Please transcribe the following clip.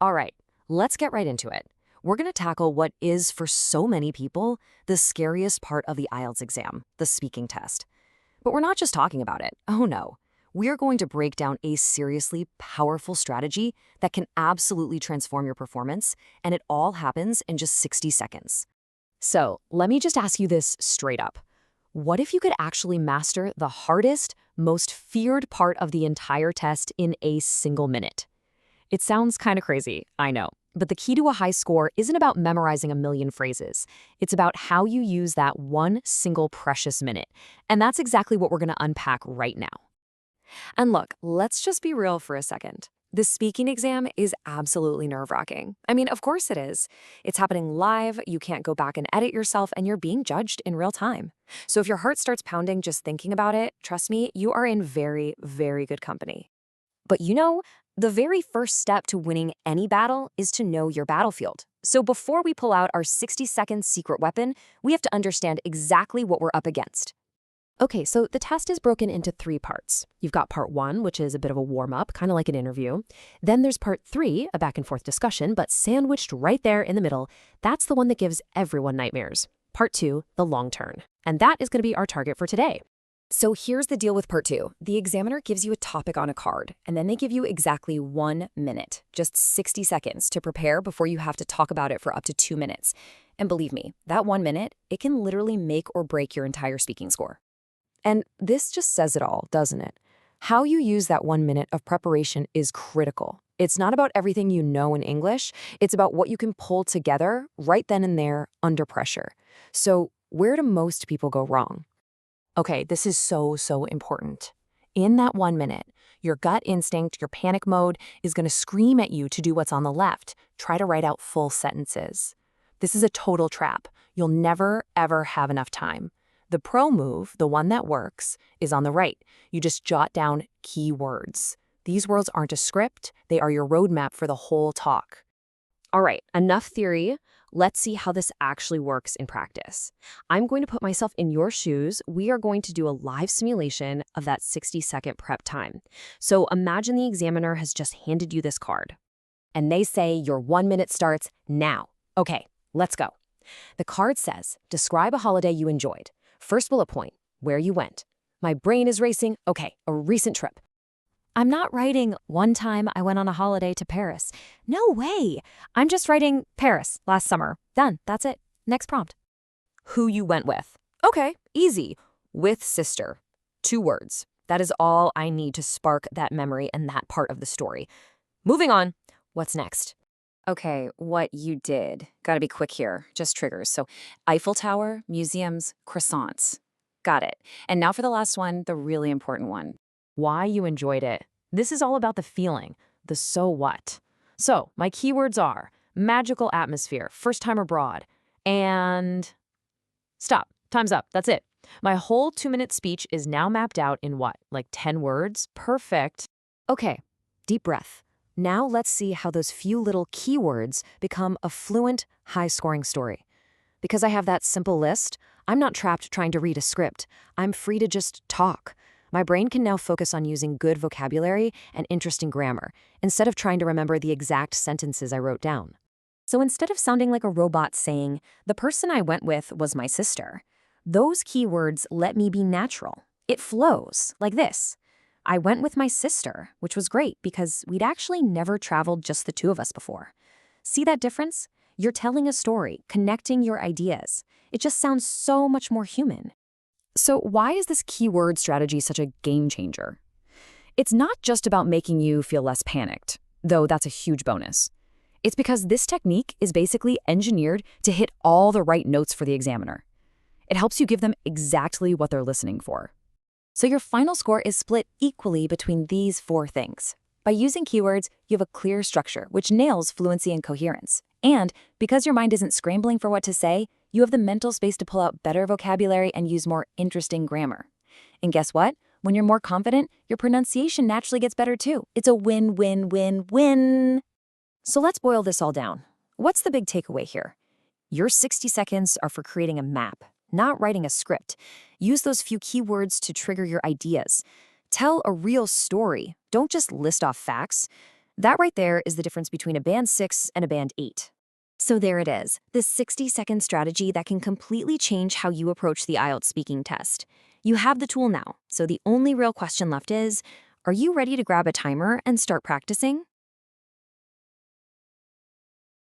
All right, let's get right into it. We're going to tackle what is, for so many people, the scariest part of the IELTS exam, the speaking test. But we're not just talking about it. Oh no. We're going to break down a seriously powerful strategy that can absolutely transform your performance, and it all happens in just 60 seconds. So, let me just ask you this straight up. What if you could actually master the hardest, most feared part of the entire test in a single minute? It sounds kind of crazy, I know. But the key to a high score isn't about memorizing a million phrases. It's about how you use that one single precious minute. And that's exactly what we're going to unpack right now. And look, let's just be real for a second. The speaking exam is absolutely nerve-wracking. I mean, of course it is. It's happening live, you can't go back and edit yourself, and you're being judged in real time. So if your heart starts pounding just thinking about it, trust me, you are in very, very good company. But the very first step to winning any battle is to know your battlefield. So before we pull out our 60-second secret weapon, we have to understand exactly what we're up against. Okay, so the test is broken into 3 parts. You've got part 1, which is a bit of a warm-up, kind of like an interview. Then there's part 3, a back-and-forth discussion, but sandwiched right there in the middle. That's the one that gives everyone nightmares. Part 2, the long turn. And that is going to be our target for today. So here's the deal with part 2. The examiner gives you a topic on a card, and then they give you exactly 1 minute, just 60 seconds to prepare before you have to talk about it for up to 2 minutes. And believe me, that 1 minute, it can literally make or break your entire speaking score. And this just says it all, doesn't it? How you use that 1 minute of preparation is critical. It's not about everything you know in English. It's about what you can pull together right then and there under pressure. So where do most people go wrong? Okay, this is so important. In that 1 minute, your gut instinct, your panic mode is going to scream at you to do what's on the left. Try to write out full sentences. This is a total trap. You'll never, ever have enough time. The pro move, the one that works, is on the right. You just jot down key words. These words aren't a script. They are your roadmap for the whole talk. All right, enough theory. Let's see how this actually works in practice. I'm going to put myself in your shoes. We are going to do a live simulation of that 60-second prep time. So imagine the examiner has just handed you this card, and they say your 1 minute starts now. Okay, let's go. The card says, describe a holiday you enjoyed. First bullet point, where you went. My brain is racing. Okay, a recent trip. I'm not writing, one time I went on a holiday to Paris. No way. I'm just writing Paris last summer. Done. That's it. Next prompt. Who you went with. Okay, easy. With sister. 2 words. That is all I need to spark that memory and that part of the story. Moving on. What's next? Okay, what you did. Gotta be quick here. Just triggers. So Eiffel Tower, museums, croissants. Got it. And now for the last one, the really important one. Why you enjoyed it. This is all about the feeling, the so what. So my keywords are magical atmosphere, first time abroad, and stop. Time's up. That's it. My whole 2-minute speech is now mapped out in what, like 10 words? Perfect. Okay, deep breath. Now let's see how those few little keywords become a fluent, high-scoring story. Because I have that simple list, I'm not trapped trying to read a script. I'm free to just talk. My brain can now focus on using good vocabulary and interesting grammar, instead of trying to remember the exact sentences I wrote down. So instead of sounding like a robot saying, the person I went with was my sister, those keywords let me be natural. It flows like this. I went with my sister, which was great because we'd actually never traveled just the 2 of us before. See that difference? You're telling a story, connecting your ideas. It just sounds so much more human. So why is this keyword strategy such a game changer? It's not just about making you feel less panicked, though that's a huge bonus. It's because this technique is basically engineered to hit all the right notes for the examiner. It helps you give them exactly what they're listening for. So your final score is split equally between these 4 things. By using keywords, you have a clear structure, which nails fluency and coherence. And because your mind isn't scrambling for what to say, you have the mental space to pull out better vocabulary and use more interesting grammar. And guess what? When you're more confident, your pronunciation naturally gets better too. It's a win-win-win-win. So let's boil this all down. What's the big takeaway here? Your 60 seconds are for creating a map, not writing a script. Use those few keywords to trigger your ideas. Tell a real story. Don't just list off facts. That right there is the difference between a band 6 and a band 8. So there it is, this 60-second strategy that can completely change how you approach the IELTS speaking test. You have the tool now, so the only real question left is, are you ready to grab a timer and start practicing?